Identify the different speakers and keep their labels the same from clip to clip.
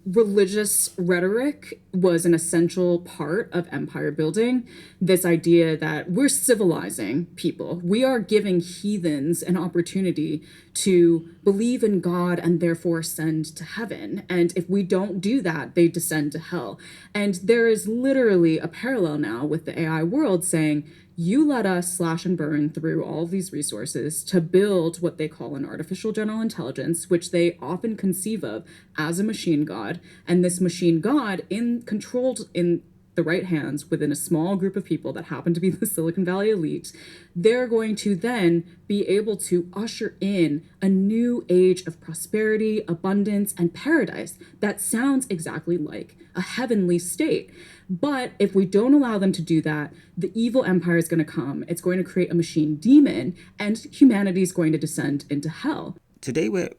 Speaker 1: religious rhetoric was an essential part of empire building. This idea that we're civilizing people, we are giving heathens an opportunity to believe in God and therefore ascend to heaven. And if we don't do that, they descend to hell. And there is literally a parallel now with the AI world saying, you let us slash and burn through all of these resources to build what they call an artificial general intelligence, which they often conceive of as a machine god. And this machine god, in controlled in the right hands within a small group of people that happen to be the Silicon Valley elite, they're going to then be able to usher in a new age of prosperity, abundance, and paradise that sounds exactly like a heavenly state. But if we don't allow them to do that, the evil empire is going to come. It's going to create a machine demon, and humanity is going to descend into hell.
Speaker 2: Today we're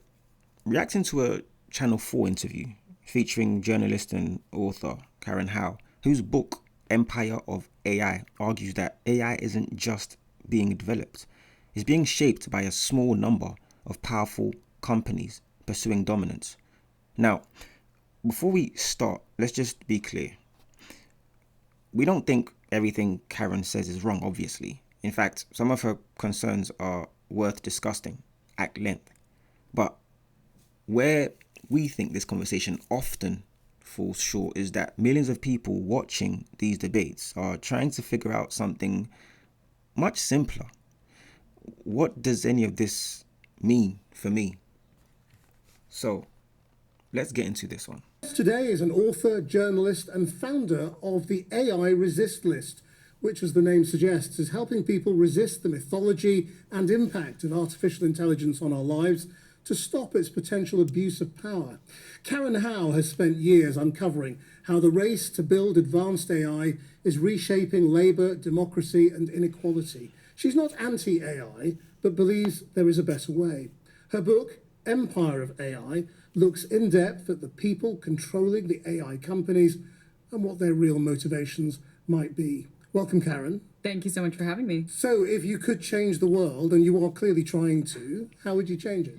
Speaker 2: reacting to a Channel 4 interview featuring journalist and author Karen Howe, whose book Empire of AI argues that AI isn't just being developed, it's being shaped by a small number of powerful companies pursuing dominance. Now, before we start, let's just be clear. We don't think everything Karen says is wrong, obviously. In fact, some of her concerns are worth discussing at length. But where we think this conversation often falls short is that millions of people watching these debates are trying to figure out something much simpler. What does any of this mean for me? So, let's get into this one.
Speaker 3: Today is an author, journalist, and founder of the AI Resist List, which, as the name suggests, is helping people resist the mythology and impact of artificial intelligence on our lives to stop its potential abuse of power. Karen Howe has spent years uncovering how the race to build advanced AI is reshaping labour, democracy, and inequality. She's not anti-AI, but believes there is a better way. Her book, Empire of AI, looks in depth at the people controlling the AI companies and what their real motivations might be. Welcome, Karen.
Speaker 1: Thank you so much for having me.
Speaker 3: So, if you could change the world, and you are clearly trying to, how would you change it?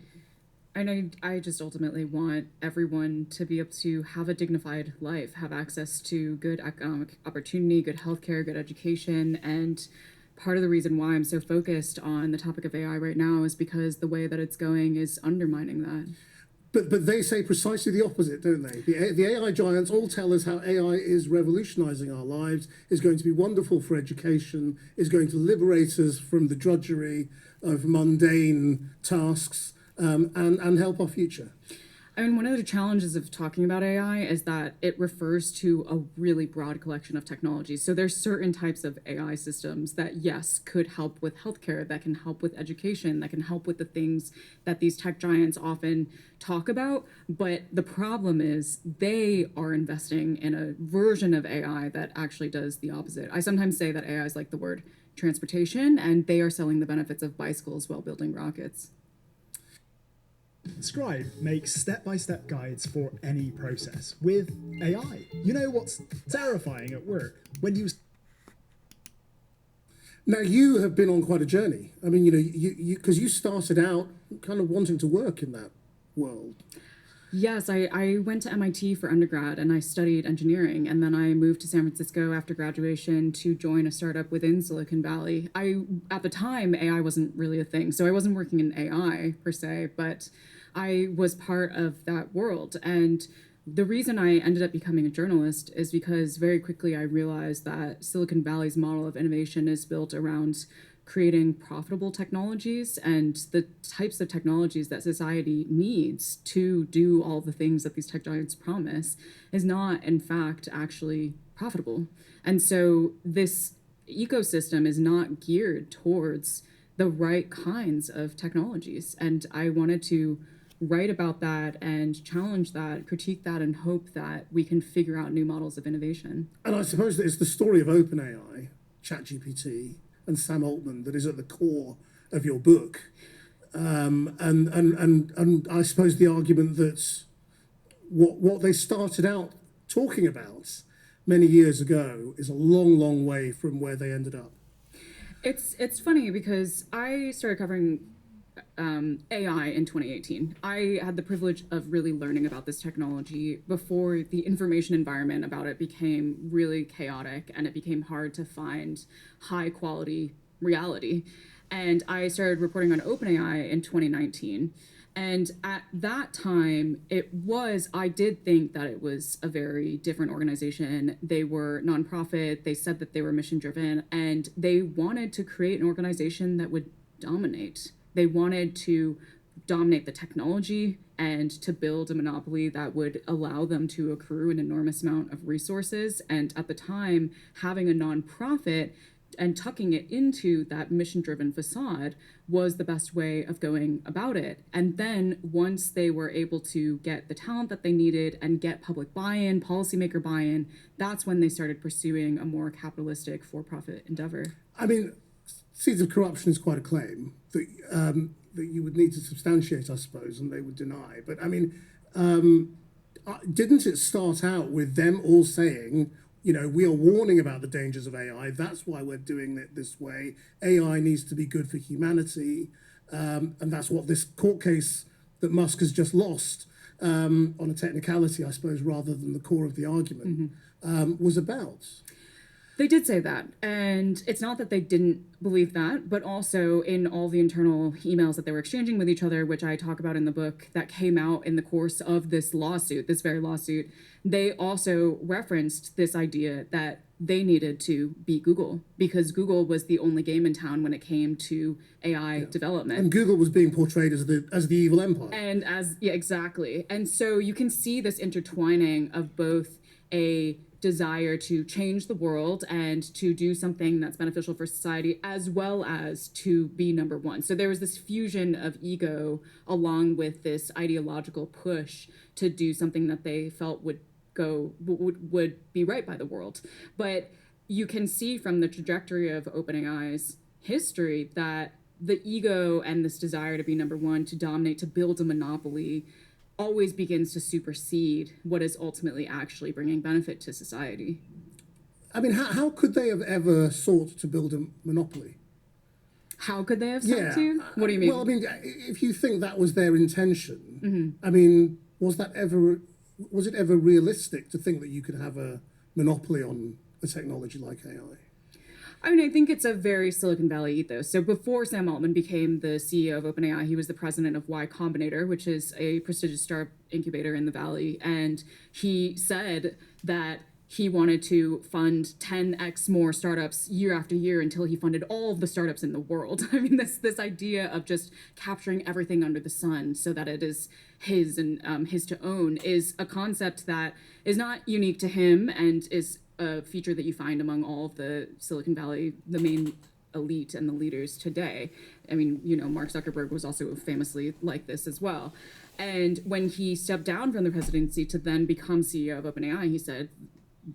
Speaker 1: I just ultimately want everyone to be able to have a dignified life, have access to good economic opportunity, good healthcare, good education. And part of the reason why I'm so focused on the topic of AI right now is because the way that it's going is undermining that.
Speaker 3: But they say precisely the opposite, don't they? The AI giants all tell us how AI is revolutionizing our lives, is going to be wonderful for education, is going to liberate us from the drudgery of mundane tasks, and help our future.
Speaker 1: I mean, one of the challenges of talking about AI is that it refers to a really broad collection of technologies. So there's certain types of AI systems that, yes, could help with healthcare, that can help with education, that can help with the things that these tech giants often talk about. But the problem is they are investing in a version of AI that actually does the opposite. I sometimes say that AI is like the word transportation, and they are selling the benefits of bicycles while building rockets.
Speaker 4: Scribe makes step-by-step guides for any process with AI. You know what's terrifying at work? When you...
Speaker 3: Now, you have been on quite a journey. I mean, because you started out kind of wanting to work in that world.
Speaker 1: Yes, I went to MIT for undergrad and I studied engineering, and then I moved to San Francisco after graduation to join a startup within Silicon Valley. At the time, AI wasn't really a thing, so I wasn't working in AI per se, but I was part of that world. And the reason I ended up becoming a journalist is because very quickly I realized that Silicon Valley's model of innovation is built around creating profitable technologies, and the types of technologies that society needs to do all the things that these tech giants promise is not, in fact, actually profitable. And so this ecosystem is not geared towards the right kinds of technologies. And I wanted to write about that and challenge that, critique that, and hope that we can figure out new models of innovation.
Speaker 3: And I suppose that it's the story of OpenAI, ChatGPT, and Sam Altman that is at the core of your book. And I suppose the argument that what they started out talking about many years ago is a long, long way from where they ended up.
Speaker 1: It's funny because I started covering AI in 2018. I had the privilege of really learning about this technology before the information environment about it became really chaotic and it became hard to find high quality reality. And I started reporting on OpenAI in 2019. And at that time, I did think that it was a very different organization. They were nonprofit, they said that they were mission driven, and they wanted to create an organization that would dominate. They wanted to dominate the technology and to build a monopoly that would allow them to accrue an enormous amount of resources. And at the time, having a nonprofit and tucking it into that mission-driven facade was the best way of going about it. And then once they were able to get the talent that they needed and get public buy-in, policymaker buy-in, that's when they started pursuing a more capitalistic for-profit endeavor.
Speaker 3: I mean, seeds of corruption is quite a claim that you would need to substantiate, I suppose, and they would deny. But I mean, didn't it start out with them all saying, you know, we are warning about the dangers of AI. That's why we're doing it this way. AI needs to be good for humanity. And that's what this court case that Musk has just lost on a technicality, I suppose, rather than the core of the argument, was about.
Speaker 1: They did say that. And it's not that they didn't believe that, but also in all the internal emails that they were exchanging with each other, which I talk about in the book, that came out in the course of this lawsuit, this very lawsuit, they also referenced this idea that they needed to beat Google because Google was the only game in town when it came to AI development.
Speaker 3: And Google was being portrayed as the evil empire.
Speaker 1: And exactly. And so you can see this intertwining of both a desire to change the world and to do something that's beneficial for society, as well as to be number one. So there was this fusion of ego along with this ideological push to do something that they felt would be right by the world. But you can see from the trajectory of OpenAI's history that the ego and this desire to be number one, to dominate, to build a monopoly, always begins to supersede what is ultimately actually bringing benefit to society.
Speaker 3: I mean, how could they have ever sought to build a monopoly?
Speaker 1: How could they have sought to? What do you mean?
Speaker 3: Well, I mean, if you think that was their intention, I mean, was it ever realistic to think that you could have a monopoly on a technology like AI?
Speaker 1: I mean, I think it's a very Silicon Valley ethos. So before Sam Altman became the CEO of OpenAI, he was the president of Y Combinator, which is a prestigious startup incubator in the Valley. And he said that he wanted to fund 10x more startups year after year until he funded all of the startups in the world. I mean, this idea of just capturing everything under the sun so that it is his and his to own is a concept that is not unique to him and is a feature that you find among all of the Silicon Valley, the main elite and the leaders today. I mean, you know, Mark Zuckerberg was also famously like this as well. And when he stepped down from the presidency to then become CEO of OpenAI, he said,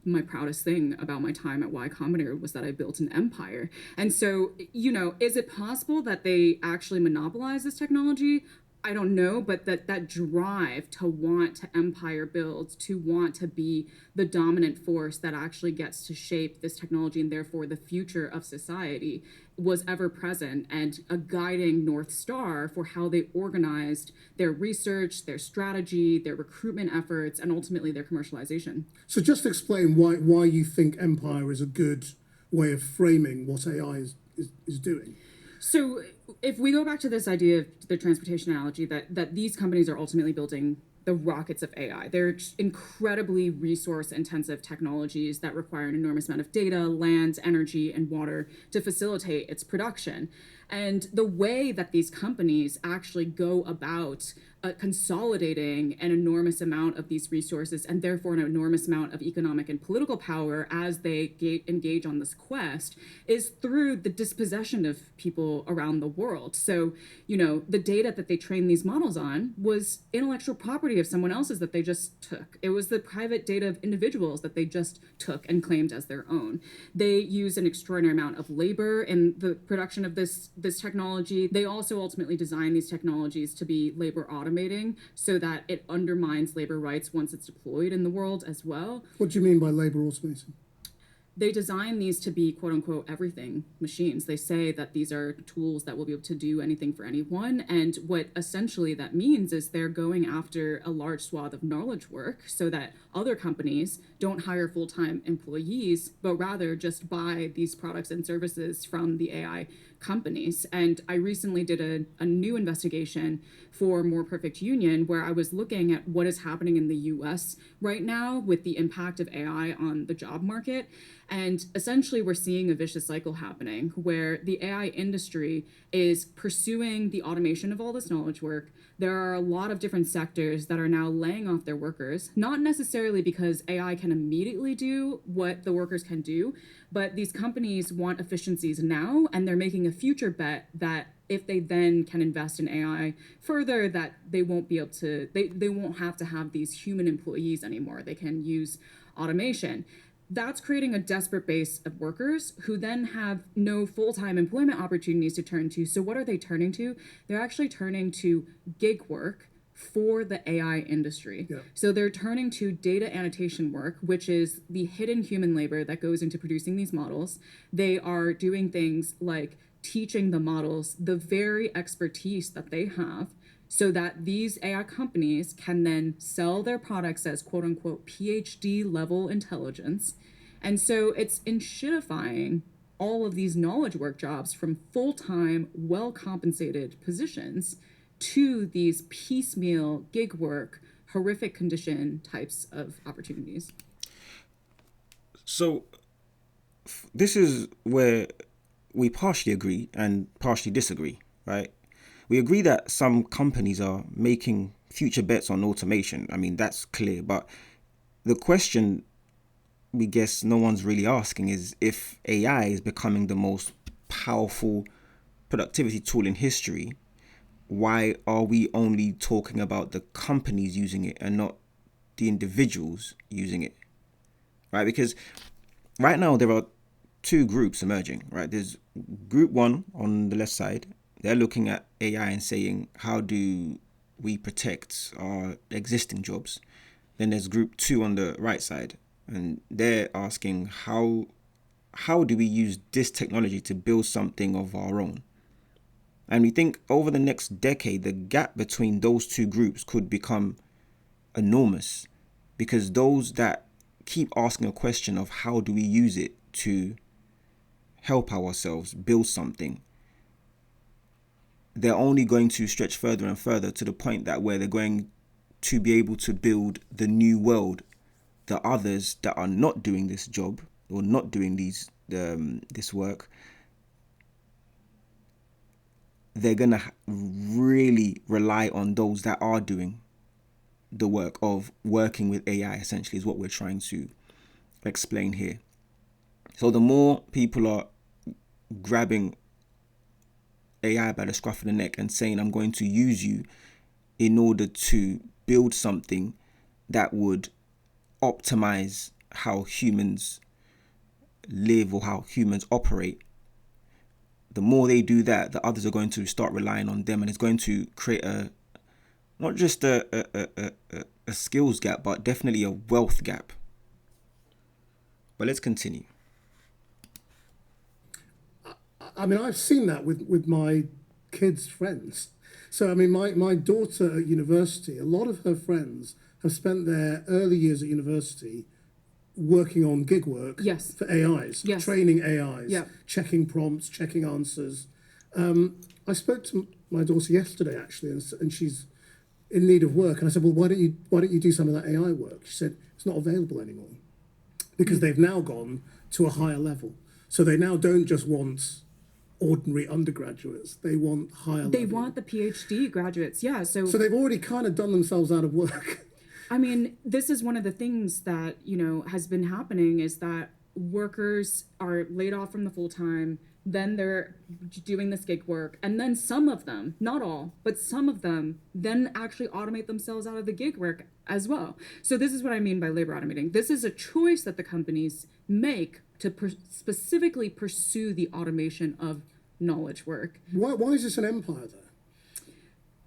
Speaker 1: my proudest thing about my time at Y Combinator was that I built an empire. And so, you know, is it possible that they actually monopolize this technology? I don't know, but that drive to want to empire build, to want to be the dominant force that actually gets to shape this technology and therefore the future of society was ever present and a guiding North Star for how they organized their research, their strategy, their recruitment efforts, and ultimately their commercialization.
Speaker 3: So just explain why you think empire is a good way of framing what AI is doing.
Speaker 1: So if we go back to this idea of the transportation analogy, that these companies are ultimately building the rockets of AI. They're incredibly resource-intensive technologies that require an enormous amount of data, land, energy, and water to facilitate its production. And the way that these companies actually go about consolidating an enormous amount of these resources and therefore an enormous amount of economic and political power as they engage on this quest is through the dispossession of people around the world. So, you know, the data that they trained these models on was intellectual property of someone else's that they just took. It was the private data of individuals that they just took and claimed as their own. They use an extraordinary amount of labor in the production of this technology. They also ultimately design these technologies to be labor automating so that it undermines labor rights once it's deployed in the world as well.
Speaker 3: What do you mean by labor automating?
Speaker 1: they design these to be quote unquote everything machines. They say that these are tools that will be able to do anything for anyone. And what essentially that means is they're going after a large swath of knowledge work so that other companies don't hire full-time employees, but rather just buy these products and services from the AI companies. And I recently did a new investigation for More Perfect Union where I was looking at what is happening in the US right now with the impact of AI on the job market. And essentially, we're seeing a vicious cycle happening where the AI industry is pursuing the automation of all this knowledge work. There are a lot of different sectors that are now laying off their workers, not necessarily because AI can immediately do what the workers can do, but these companies want efficiencies now, and they're making a future bet that if they then can invest in AI further, that they won't be able to, they won't have to have these human employees anymore. They can use automation. That's creating a desperate base of workers who then have no full-time employment opportunities to turn to. So what are they turning to? They're actually turning to gig work for the AI industry.
Speaker 3: Yeah.
Speaker 1: So they're turning to data annotation work, which is the hidden human labor that goes into producing these models. They are doing things like teaching the models the very expertise that they have so that these AI companies can then sell their products as quote unquote PhD level intelligence. And so it's enshittifying all of these knowledge work jobs from full-time, well-compensated positions to these piecemeal gig work, horrific condition types of opportunities.
Speaker 2: So this is where we partially agree and partially disagree, right? We agree that some companies are making future bets on automation. I mean, that's clear. But the question we guess no one's really asking is if AI is becoming the most powerful productivity tool in history, why are we only talking about the companies using it and not the individuals using it, right? Because right now there are two groups emerging, right? There's group one on the left side. They're looking at AI and saying, how do we protect our existing jobs? Then there's group two on the right side, and they're asking, how do we use this technology to build something of our own? And we think over the next decade, the gap between those two groups could become enormous, because those that keep asking a question of how do we use it to help ourselves build something, they're only going to stretch further and further to the point that where they're going to be able to build the new world. The others that are not doing this job or not doing this work, they're going to really rely on those that are doing the work of working with AI, essentially, is what we're trying to explain here. So the more people are grabbing AI by the scruff of the neck and saying, I'm going to use you in order to build something that would optimize how humans live or how humans operate, the more they do that, the others are going to start relying on them, and it's going to create not just a skills gap, but definitely a wealth gap. But let's continue.
Speaker 3: I mean, I've seen that with my kids' friends. So, I mean, my daughter at university, a lot of her friends have spent their early years at university working on gig work
Speaker 1: Yes.
Speaker 3: for AIs,
Speaker 1: Yes.
Speaker 3: training AIs,
Speaker 1: Yeah.
Speaker 3: checking prompts, checking answers. I spoke to my daughter yesterday, actually, and she's in need of work. And I said, well, why don't you do some of that AI work? She said, it's not available anymore because they've now gone to a higher level. So they now don't just want ordinary undergraduates. They want higher
Speaker 1: They
Speaker 3: level.
Speaker 1: want the PhD graduates. Yeah.
Speaker 3: So they've already kind of done themselves out of work.
Speaker 1: I mean, this is one of the things that, has been happening is that workers are laid off from the full-time, then they're doing this gig work, and then some of them, not all, but some of them then actually automate themselves out of the gig work as well. So this is what I mean by labor automating. This is a choice that the companies make to specifically pursue the automation of knowledge work.
Speaker 3: Why is this an empire,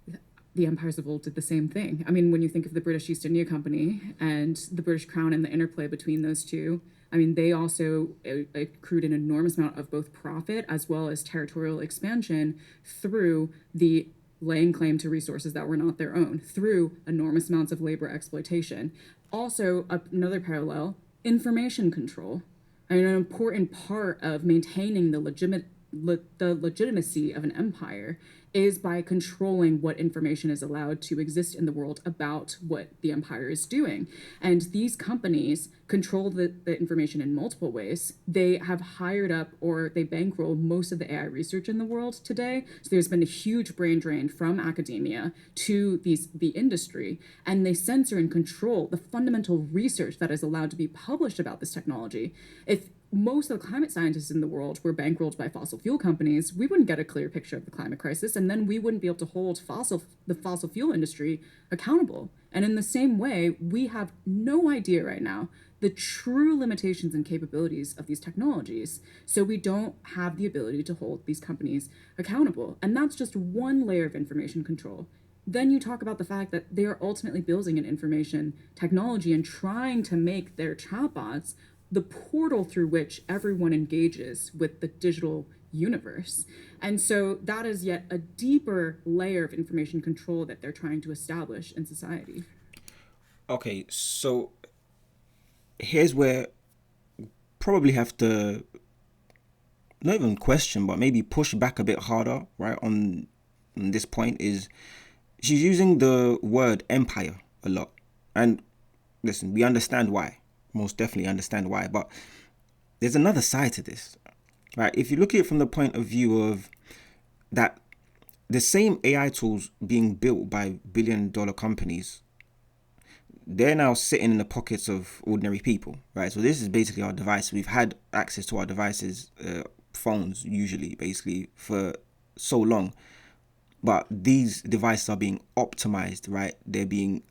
Speaker 3: though?
Speaker 1: the empires of old did the same thing. I mean, when you think of the British East India Company and the British Crown and the interplay between those two, I mean, they also accrued an enormous amount of both profit as well as territorial expansion through the laying claim to resources that were not their own, through enormous amounts of labor exploitation. Also, another parallel, information control. I mean, an important part of maintaining the legitimacy of an empire is by controlling what information is allowed to exist in the world about what the empire is doing. And these companies control the information in multiple ways. They have hired up or they bankroll most of the AI research in the world today. So there's been a huge brain drain from academia to the industry, and they censor and control the fundamental research that is allowed to be published about this technology. If most of the climate scientists in the world were bankrolled by fossil fuel companies, we wouldn't get a clear picture of the climate crisis, and then we wouldn't be able to hold the fossil fuel industry accountable. And in the same way, we have no idea right now the true limitations and capabilities of these technologies. So we don't have the ability to hold these companies accountable. And that's just one layer of information control. Then you talk about the fact that they are ultimately building an information technology and trying to make their chatbots the portal through which everyone engages with the digital universe. And so that is yet a deeper layer of information control that they're trying to establish in society.
Speaker 2: Okay, so here's where probably have to not even question, but maybe push back a bit harder, right, on this point is she's using the word empire a lot. And listen, we understand why. Most definitely understand why. But there's another side to this, right? If you look at it from the point of view of that the same AI tools being built by billion-dollar companies, they're now sitting in the pockets of ordinary people, right? So this is basically our device. We've had access to our devices, phones usually, basically, for so long. But these devices are being optimized, right? They're being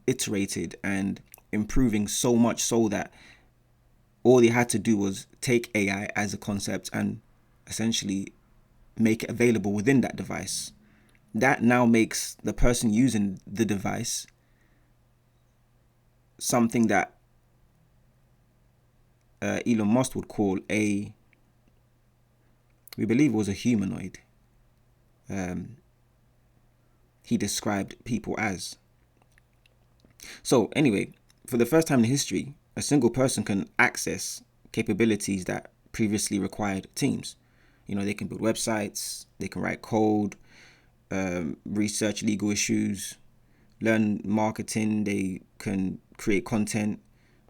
Speaker 2: iterated and improving so much so that all they had to do was take AI as a concept and essentially make it available within that device. That now makes the person using the device something that Elon Musk would call we believe it was a humanoid. He described people as. So anyway, for the first time in history, a single person can access capabilities that previously required teams. You know, they can build websites, they can write code, research legal issues, learn marketing, they can create content,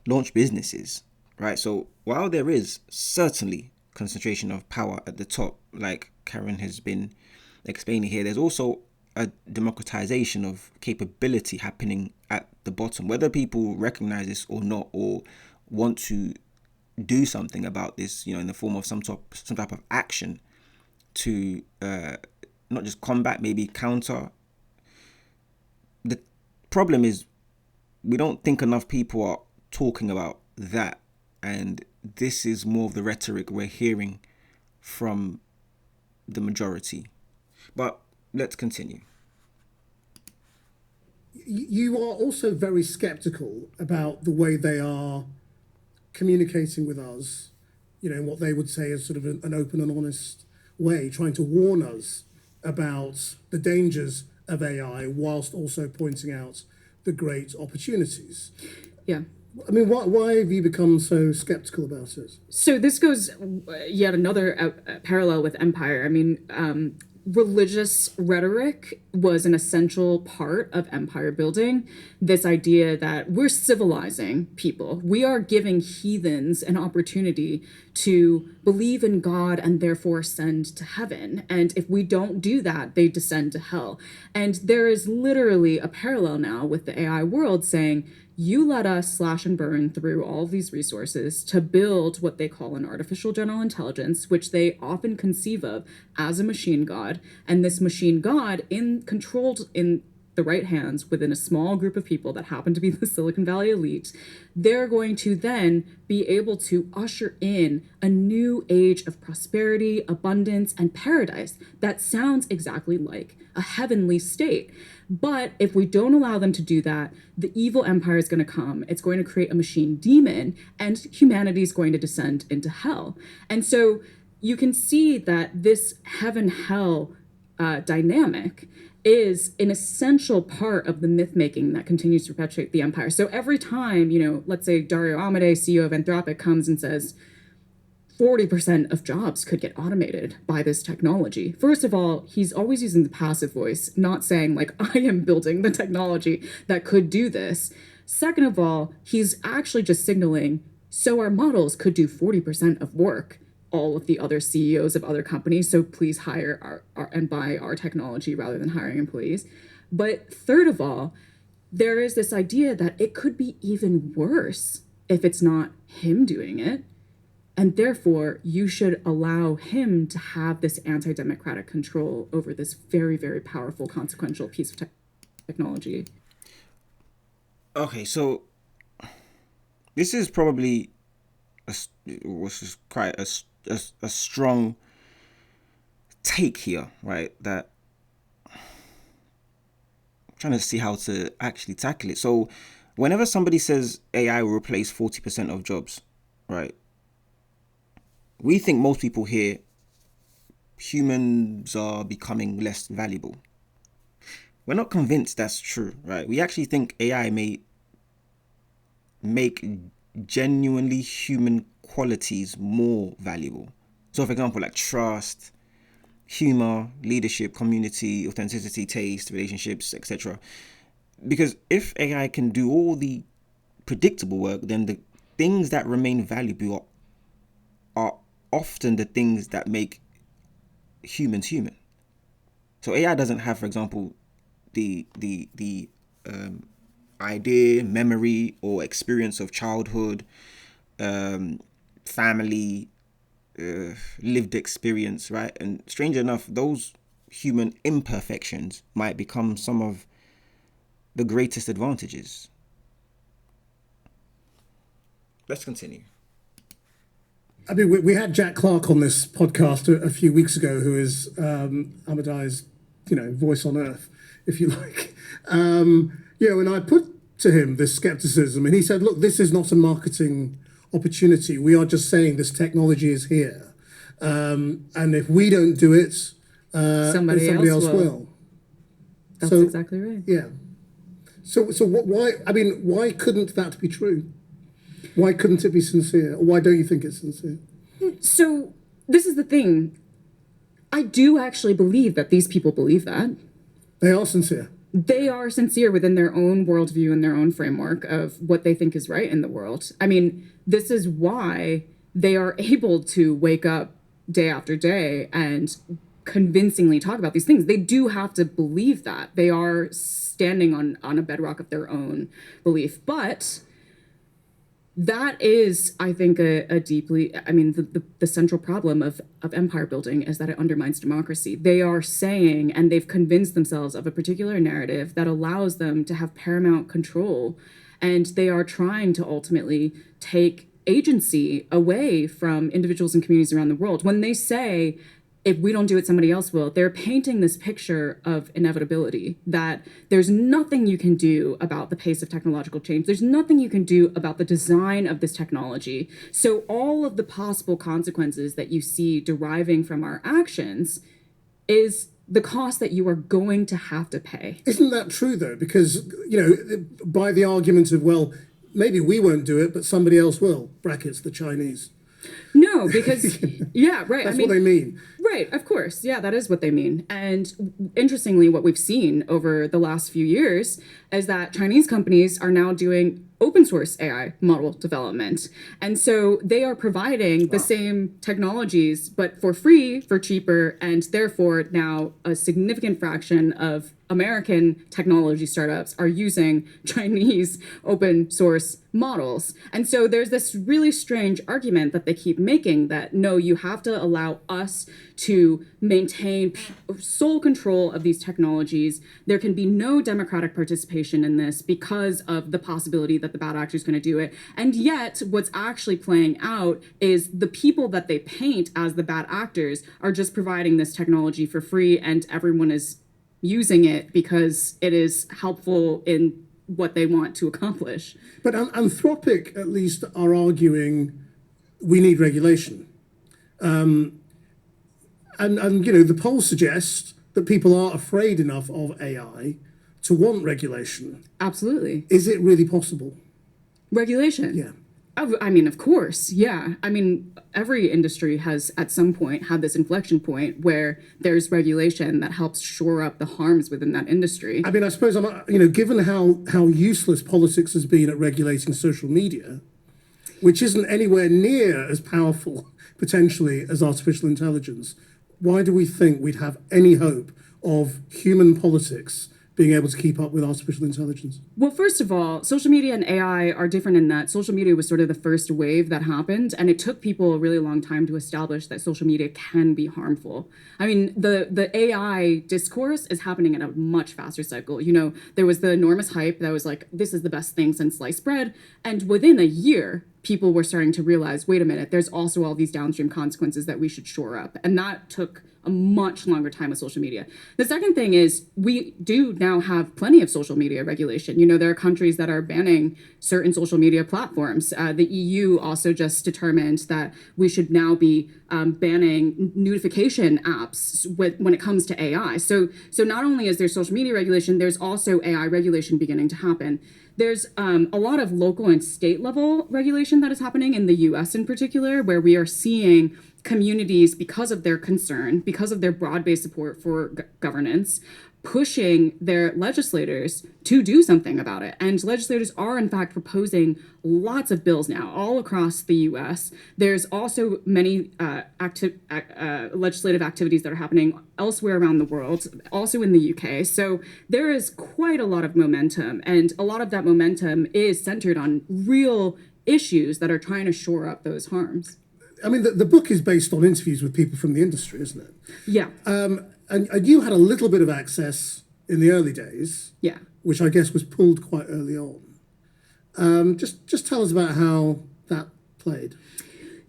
Speaker 2: launch businesses, right? So while there is certainly concentration of power at the top, like Karen has been explaining here, there's also a democratization of capability happening at the bottom. Whether people recognize this or not, or want to do something about this, you know, in the form of some type of action to not just combat, maybe counter. The problem is we don't think enough people are talking about that, and this is more of the rhetoric we're hearing from the majority. But let's continue.
Speaker 3: You are also very skeptical about the way they are communicating with us, you know, in what they would say is sort of an open and honest way, trying to warn us about the dangers of AI whilst also pointing out the great opportunities.
Speaker 1: Yeah.
Speaker 3: I mean, why have you become so skeptical about it?
Speaker 1: So this goes yet another parallel with empire. I mean, religious rhetoric was an essential part of empire building. This idea that we're civilizing people. We are giving heathens an opportunity to believe in God and therefore ascend to heaven. And if we don't do that, they descend to hell. And there is literally a parallel now with the AI world saying, you let us slash and burn through all of these resources to build what they call an artificial general intelligence, which they often conceive of as a machine god. And this machine god, controlled in the right hands within a small group of people that happen to be the Silicon Valley elite, they're going to then be able to usher in a new age of prosperity, abundance, and paradise that sounds exactly like a heavenly state. But if we don't allow them to do that, the evil empire is going to come. It's going to create a machine demon, and humanity is going to descend into hell. And so you can see that this heaven hell dynamic is an essential part of the myth making that continues to perpetuate the empire. So every time, let's say Dario Amodei, CEO of Anthropic, comes and says 40% of jobs could get automated by this technology. First of all, he's always using the passive voice, not saying like, I am building the technology that could do this. Second of all, he's actually just signaling, so our models could do 40% of work, all of the other CEOs of other companies. So please hire our and buy our technology rather than hiring employees. But third of all, there is this idea that it could be even worse if it's not him doing it. And therefore, you should allow him to have this anti-democratic control over this very, very powerful, consequential piece of technology.
Speaker 2: Okay, so this is probably quite a strong take here, right? That I'm trying to see how to actually tackle it. So whenever somebody says AI will replace 40% of jobs, right? We think most people here, humans are becoming less valuable. We're not convinced that's true, right? We actually think AI may make genuinely human qualities more valuable. So for example, like trust, humor, leadership, community, authenticity, taste, relationships, etc. Because if AI can do all the predictable work, then the things that remain valuable are often the things that make humans human. So AI doesn't have, for example, the idea, memory, or experience of childhood, family, lived experience, right? And strange enough, those human imperfections might become some of the greatest advantages. Let's continue.
Speaker 3: I mean, we had Jack Clark on this podcast a few weeks ago, who is Amadei's, voice on earth, if you like. And I put to him this skepticism, and he said, look, this is not a marketing opportunity. We are just saying this technology is here. And if we don't do it,
Speaker 1: Somebody else will. That's exactly right.
Speaker 3: Yeah. So why? I mean, why couldn't that be true? Why couldn't it be sincere? Or why don't you think it's sincere?
Speaker 1: So this is the thing. I do actually believe that these people believe that.
Speaker 3: They are sincere.
Speaker 1: They are sincere within their own worldview and their own framework of what they think is right in the world. I mean, this is why they are able to wake up day after day and convincingly talk about these things. They do have to believe that. They are standing on a bedrock of their own belief. But that is, I think, a deeply, the central problem of empire building is that it undermines democracy. They are saying, and they've convinced themselves of a particular narrative that allows them to have paramount control. And they are trying to ultimately take agency away from individuals and communities around the world. When they say, if we don't do it, somebody else will, they're painting this picture of inevitability, that there's nothing you can do about the pace of technological change. There's nothing you can do about the design of this technology. So all of the possible consequences that you see deriving from our actions is the cost that you are going to have to pay.
Speaker 3: Isn't that true, though? Because, by the argument of, well, maybe we won't do it, but somebody else will, brackets, the Chinese.
Speaker 1: No, because, yeah, right.
Speaker 3: That's what they mean.
Speaker 1: Right, of course. Yeah, that is what they mean. And interestingly, what we've seen over the last few years is that Chinese companies are now doing open source AI model development. And so they are providing the same technologies, but for free, for cheaper, and therefore now a significant fraction of American technology startups are using Chinese open source models. And so there's this really strange argument that they keep making that, no, you have to allow us to maintain sole control of these technologies. There can be no democratic participation in this because of the possibility that the bad actor is going to do it. And yet what's actually playing out is the people that they paint as the bad actors are just providing this technology for free, and everyone is using it because it is helpful in what they want to accomplish.
Speaker 3: But Anthropic, at least, are arguing we need regulation. And the polls suggest that people are afraid enough of AI to want regulation.
Speaker 1: Absolutely.
Speaker 3: Is it really possible?
Speaker 1: Regulation.
Speaker 3: Yeah.
Speaker 1: I mean, of course, yeah. I mean, every industry has at some point had this inflection point where there's regulation that helps shore up the harms within that industry.
Speaker 3: I mean, I suppose given how useless politics has been at regulating social media, which isn't anywhere near as powerful potentially as artificial intelligence, why do we think we'd have any hope of human politics being able to keep up with artificial intelligence?
Speaker 1: Well, first of all, social media and AI are different in that social media was sort of the first wave that happened, and it took people a really long time to establish that social media can be harmful. I mean, the AI discourse is happening at a much faster cycle. There was the enormous hype that was like, this is the best thing since sliced bread, and within a year, people were starting to realize, wait a minute, there's also all these downstream consequences that we should shore up. And that took a much longer time with social media. The second thing is we do now have plenty of social media regulation. There are countries that are banning certain social media platforms. The EU also just determined that we should now be banning notification apps when it comes to AI. So not only is there social media regulation, there's also AI regulation beginning to happen. There's a lot of local and state level regulation that is happening in the US in particular, where we are seeing communities, because of their concern, because of their broad-based support for governance, pushing their legislators to do something about it. And legislators are, in fact, proposing lots of bills now all across the US. There's also many legislative activities that are happening elsewhere around the world, also in the UK. So there is quite a lot of momentum, and a lot of that momentum is centered on real issues that are trying to shore up those harms.
Speaker 3: I mean, the book is based on interviews with people from the industry, isn't it?
Speaker 1: Yeah.
Speaker 3: And you had a little bit of access in the early days,
Speaker 1: Yeah.
Speaker 3: which I guess was pulled quite early on. Just tell us about how that played.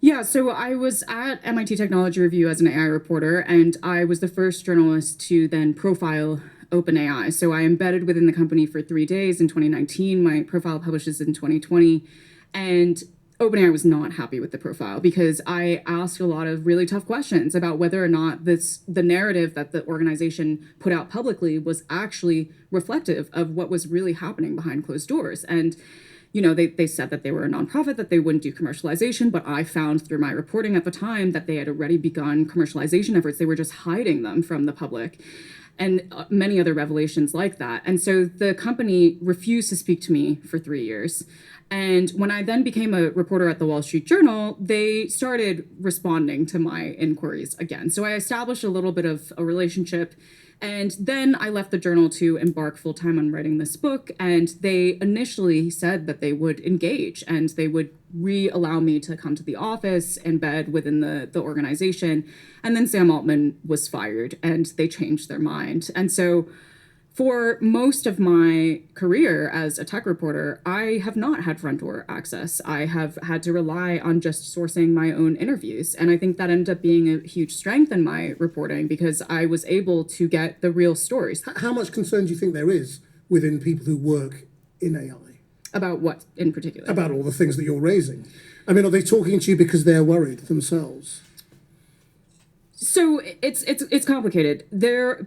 Speaker 1: Yeah, so I was at MIT Technology Review as an AI reporter, and I was the first journalist to then profile OpenAI. So I embedded within the company for 3 days in 2019. My profile publishes in 2020. And OpenAI was not happy with the profile because I asked a lot of really tough questions about whether or not the narrative that the organization put out publicly was actually reflective of what was really happening behind closed doors. And they said that they were a nonprofit, that they wouldn't do commercialization, but I found through my reporting at the time that they had already begun commercialization efforts. They were just hiding them from the public, and many other revelations like that. And so the company refused to speak to me for 3 years. And when I then became a reporter at the Wall Street Journal, they started responding to my inquiries again. So I established a little bit of a relationship. And then I left the journal to embark full time on writing this book. And they initially said that they would engage and they would allow me to come to the office, embed within the organization. And then Sam Altman was fired and they changed their mind. And so for most of my career as a tech reporter, I have not had front door access. I have had to rely on just sourcing my own interviews. And I think that ended up being a huge strength in my reporting because I was able to get the real stories.
Speaker 3: How much concern do you think there is within people who work in AI?
Speaker 1: About what in particular?
Speaker 3: About all the things that you're raising. I mean, are they talking to you because they're worried themselves?
Speaker 1: So it's complicated.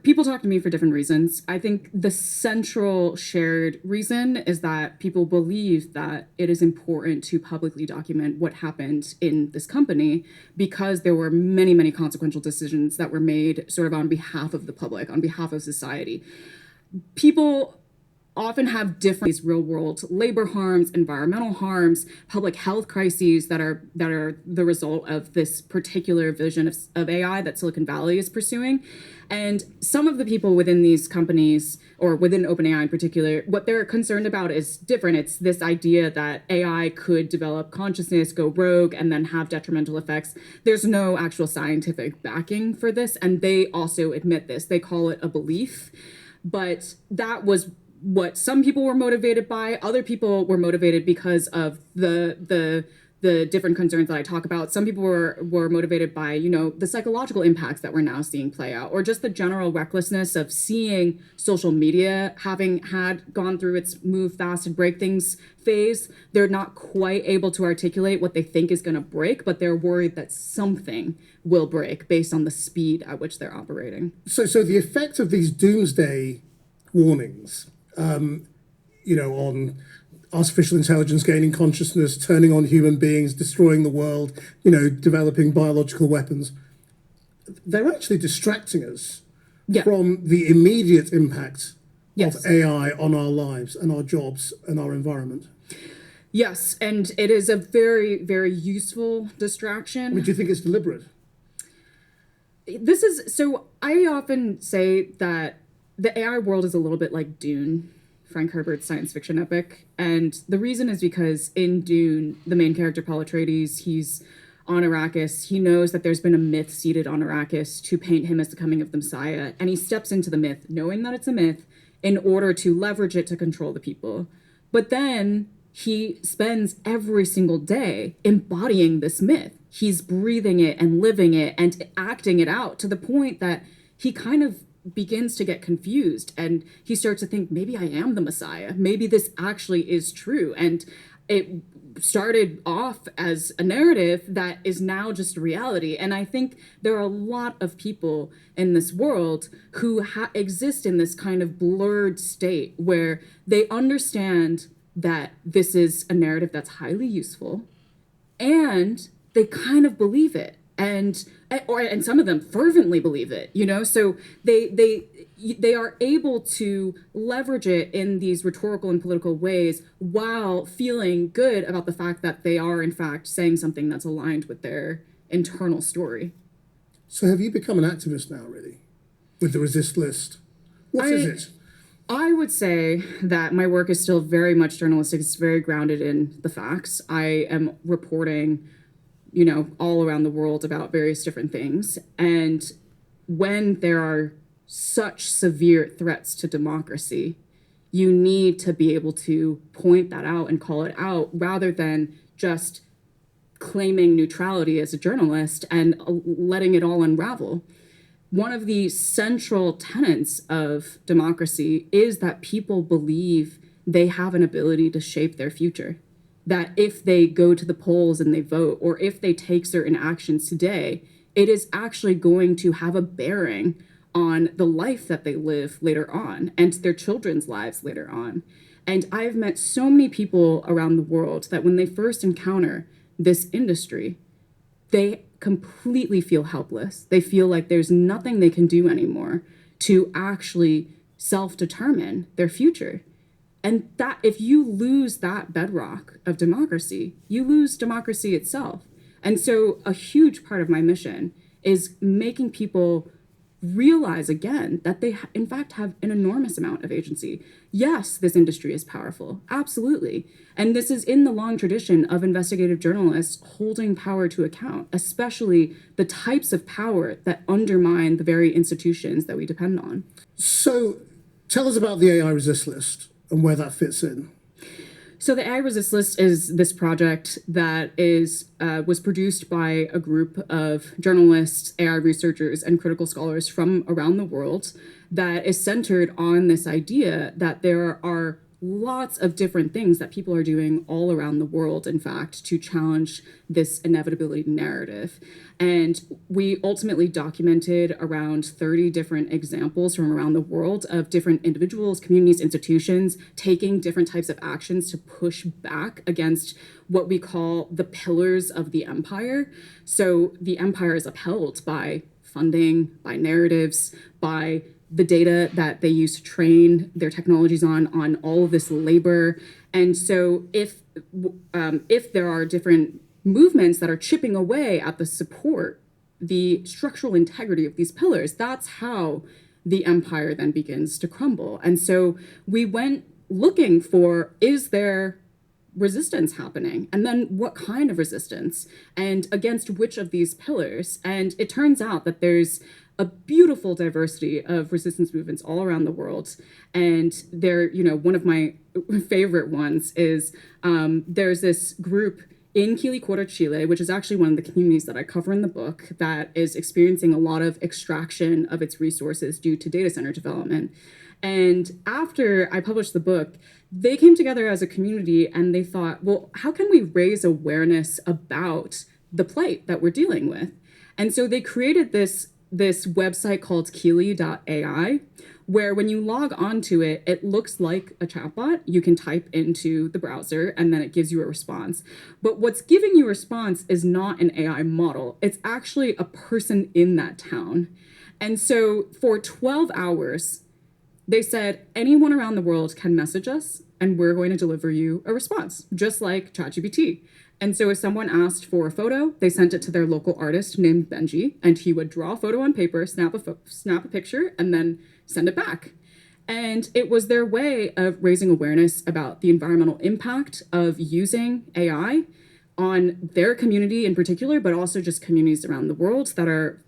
Speaker 1: People talk to me for different reasons. I think the central shared reason is that people believe that it is important to publicly document what happened in this company because there were many, many consequential decisions that were made sort of on behalf of the public, on behalf of society. People often have different real world labor harms, environmental harms, public health crises that are the result of this particular vision of AI that Silicon Valley is pursuing. And some of the people within these companies, or within OpenAI in particular, what they're concerned about is different. It's this idea that AI could develop consciousness, go rogue, and then have detrimental effects. There's no actual scientific backing for this, and they also admit this. They call it a belief. But that was what some people were motivated by. Other people were motivated because of the the different concerns that I talk about. Some people were motivated by, the psychological impacts that we're now seeing play out, or just the general recklessness of seeing social media having had gone through its move fast and break things phase. They're not quite able to articulate what they think is going to break, but they're worried that something will break based on the speed at which they're operating.
Speaker 3: So the effect of these doomsday warnings, on artificial intelligence gaining consciousness, turning on human beings, destroying the world, developing biological weapons, they're actually distracting us from the immediate impact of AI on our lives and our jobs and our environment.
Speaker 1: Yes, and it is a very, very useful distraction.
Speaker 3: Do you think it's deliberate?
Speaker 1: I often say that the AI world is a little bit like Dune, Frank Herbert's science fiction epic. And the reason is because in Dune, the main character, Paul Atreides, he's on Arrakis. He knows that there's been a myth seeded on Arrakis to paint him as the coming of the Messiah. And he steps into the myth, knowing that it's a myth, in order to leverage it to control the people. But then he spends every single day embodying this myth. He's breathing it and living it and acting it out to the point that he kind of begins to get confused, and he starts to think, maybe I am the Messiah. Maybe this actually is true. And it started off as a narrative that is now just reality. And I think there are a lot of people in this world who exist in this kind of blurred state where they understand that this is a narrative that's highly useful, and they kind of believe it. And some of them fervently believe it, so they are able to leverage it in these rhetorical and political ways while feeling good about the fact that they are in fact saying something that's aligned with their internal story.
Speaker 3: So have you become an activist now, really, with the Resist List? What is it?
Speaker 1: I would say that my work is still very much journalistic. It's very grounded in the facts. I am reporting all around the world about various different things. And when there are such severe threats to democracy, you need to be able to point that out and call it out rather than just claiming neutrality as a journalist and letting it all unravel. One of the central tenets of democracy is that people believe they have an ability to shape their future. That if they go to the polls and they vote, or if they take certain actions today, it is actually going to have a bearing on the life that they live later on and their children's lives later on. And I've met so many people around the world that when they first encounter this industry, they completely feel helpless. They feel like there's nothing they can do anymore to actually self-determine their future. And that if you lose that bedrock of democracy, you lose democracy itself. And so a huge part of my mission is making people realize again that they in fact have an enormous amount of agency. Yes, this industry is powerful, absolutely. And this is in the long tradition of investigative journalists holding power to account, especially the types of power that undermine the very institutions that we depend on.
Speaker 3: So tell us about the AI Resist List and where that fits in.
Speaker 1: So the AI Resist List is this project that was produced by a group of journalists, AI researchers, and critical scholars from around the world that is centered on this idea that there are lots of different things that people are doing all around the world, in fact, to challenge this inevitability narrative. And we ultimately documented around 30 different examples from around the world of different individuals, communities, institutions taking different types of actions to push back against what we call the pillars of the empire. So the empire is upheld by funding, by narratives, by the data that they use to train their technologies on all of this labor. And so if there are different movements that are chipping away at the support, the structural integrity of these pillars, that's how the empire then begins to crumble. And so we went looking for, is there resistance happening? And then what kind of resistance? And against which of these pillars? And it turns out that there's a beautiful diversity of resistance movements all around the world. And one of my favorite ones is there's this group in Quilicura, Chile, which is actually one of the communities that I cover in the book that is experiencing a lot of extraction of its resources due to data center development. And after I published the book, they came together as a community and they thought, well, how can we raise awareness about the plight that we're dealing with? And so they created this website called Keely.ai, where when you log onto it, it looks like a chatbot. You can type into the browser and then it gives you a response. But what's giving you a response is not an AI model. It's actually a person in that town. And so for 12 hours, they said anyone around the world can message us and we're going to deliver you a response, just like ChatGPT. And so if someone asked for a photo, they sent it to their local artist named Benji, and he would draw a photo on paper, snap a picture, and then send it back. And it was their way of raising awareness about the environmental impact of using AI on their community in particular, but also just communities around the world that are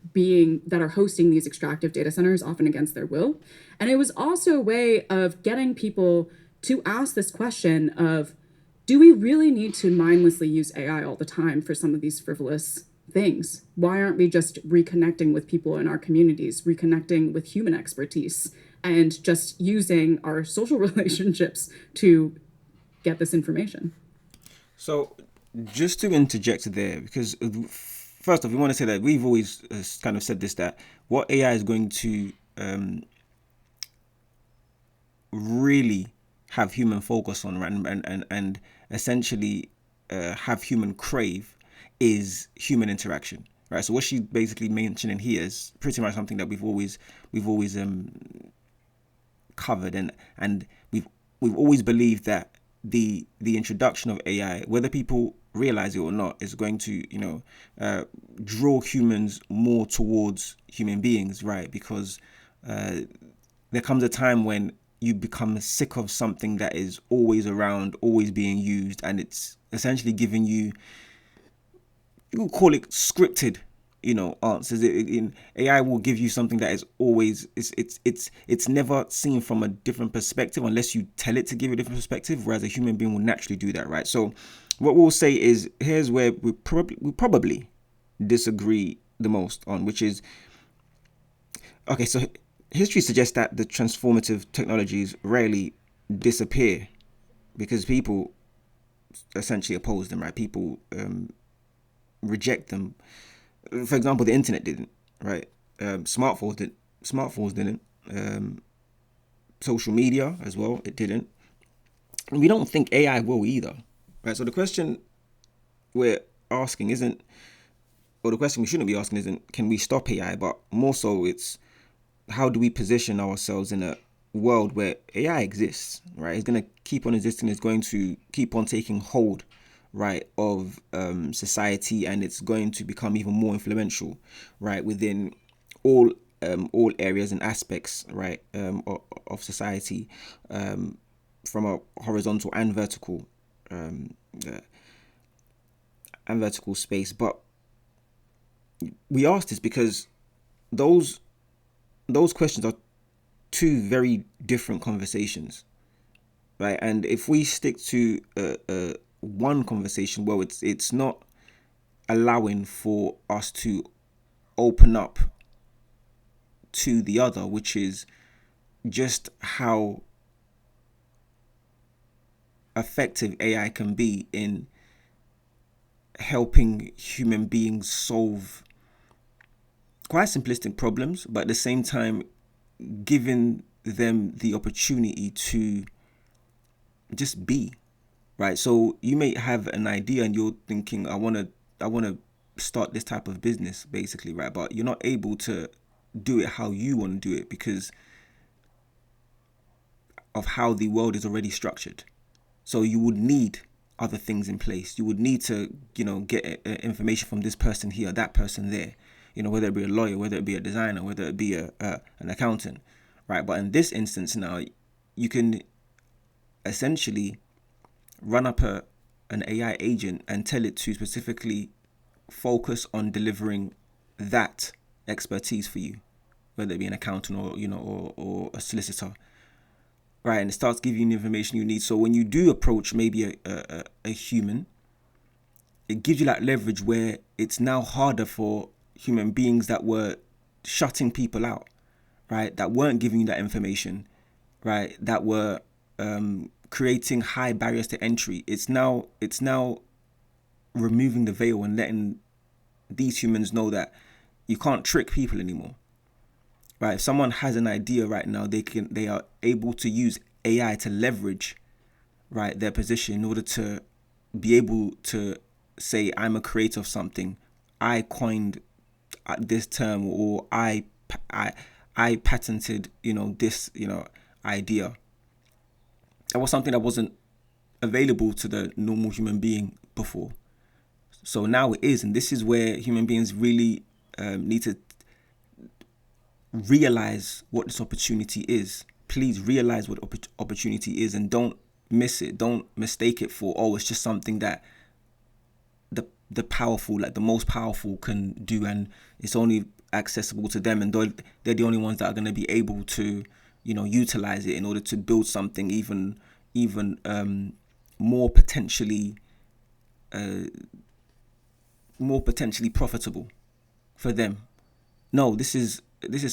Speaker 1: hosting these extractive data centers, often against their will. And it was also a way of getting people to ask this question of, do we really need to mindlessly use AI all the time for some of these frivolous things? Why aren't we just reconnecting with people in our communities, reconnecting with human expertise, and just using our social relationships to get this information?
Speaker 2: So, just to interject there, because first off, we want to say that we've always kind of said this, that what AI is going to really have human focus on and essentially have human crave is human interaction, right? So what she's basically mentioning here is pretty much something that we've always covered, and we've always believed that the introduction of AI, whether people realize it or not, is going to draw humans more towards human beings, right? Because there comes a time when you become sick of something that is always around, always being used, and it's essentially giving you can call it scripted, answers. In AI will give you something that is always it's never seen from a different perspective unless you tell it to give you a different perspective, whereas a human being will naturally do that, right? So what we'll say is, here's where we probably disagree the most on, which is, okay, so history suggests that the transformative technologies rarely disappear because people essentially oppose them, right? People reject them. For example, the internet didn't, right? Smartphones didn't. Social media as well, it didn't. And we don't think AI will either, right? So the question we're asking isn't, or the question we shouldn't be asking isn't, can we stop AI? But more so, it's how do we position ourselves in a world where AI exists, right? It's going to keep on existing. It's going to keep on taking hold, right, of society, and it's going to become even more influential, right, within all areas and aspects, right, of society, from a horizontal and vertical space. But we asked this because those questions are two very different conversations, right? And if we stick to one conversation, well, it's not allowing for us to open up to the other, which is just how effective AI can be in helping human beings solve quite simplistic problems, but at the same time giving them the opportunity to just be, right? So you may have an idea and you're thinking, I want to start this type of business, basically, right? But you're not able to do it how you want to do it because of how the world is already structured. So you would need other things in place. You would need to, get information from this person here, that person there, whether it be a lawyer, whether it be a designer, whether it be an accountant, right? But in this instance now, you can essentially run up an AI agent and tell it to specifically focus on delivering that expertise for you, whether it be an accountant or a solicitor, right? And it starts giving you the information you need. So when you do approach maybe a human, it gives you that leverage where it's now harder for human beings that were shutting people out, right? That weren't giving you that information, right? That were creating high barriers to entry. It's now removing the veil and letting these humans know that you can't trick people anymore, right? If someone has an idea right now, they are able to use AI to leverage, right, their position in order to be able to say, I'm a creator of something. I coined this term, or I patented, this, idea. That was something that wasn't available to the normal human being before. So now it is, and this is where human beings really need to realize what this opportunity is. Please realize what opportunity is, and don't miss it. Don't mistake it for, it's just something that the powerful, like the most powerful, can do, and it's only accessible to them, and they're the only ones that are going to be able to, utilize it in order to build something even more potentially profitable for them. No, this is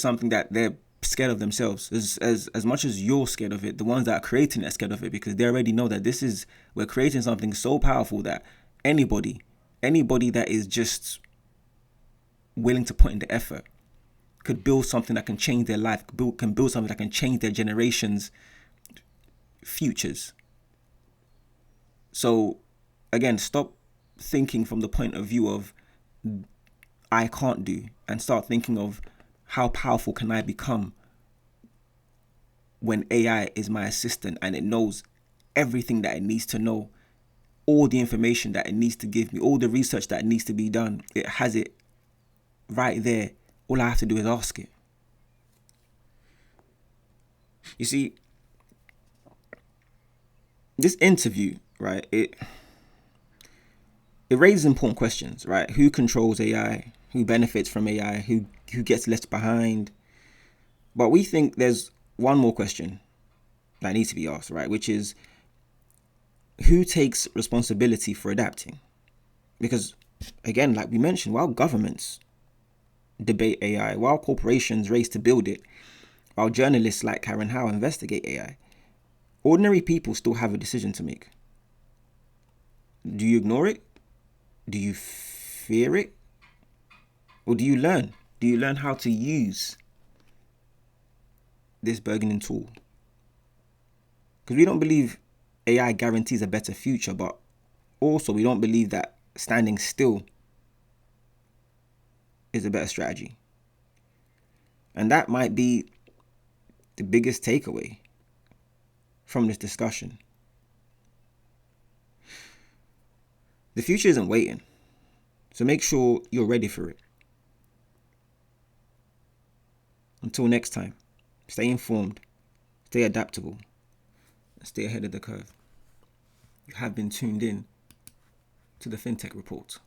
Speaker 2: something that they're scared of themselves. As much as you're scared of it, the ones that are creating it are scared of it, because they already know that we're creating something so powerful that anybody that is just willing to put in the effort could build something that can change their life, can build something that can change their generation's futures. So again, stop thinking from the point of view of I can't do, and start thinking of how powerful can I become when AI is my assistant and it knows everything that it needs to know, all the information that it needs to give me, all the research that needs to be done. It has it right there. All I have to do is ask it. You see, this interview, right, it raises important questions, right? Who controls AI? Who benefits from AI? Who gets left behind? But we think there's one more question that needs to be asked, right? Which is, who takes responsibility for adapting? Because, again, like we mentioned, while governments debate AI, while corporations race to build it, while journalists like Karen Howe investigate AI, ordinary people still have a decision to make. Do you ignore it? Do you fear it? Or do you learn? Do you learn how to use this burgeoning tool? Because we don't believe AI guarantees a better future, but also we don't believe that standing still is a better strategy. And that might be the biggest takeaway from this discussion. The future isn't waiting, so make sure you're ready for it. Until next time, stay informed, stay adaptable, and stay ahead of the curve. You have been tuned in to the FinTech Report.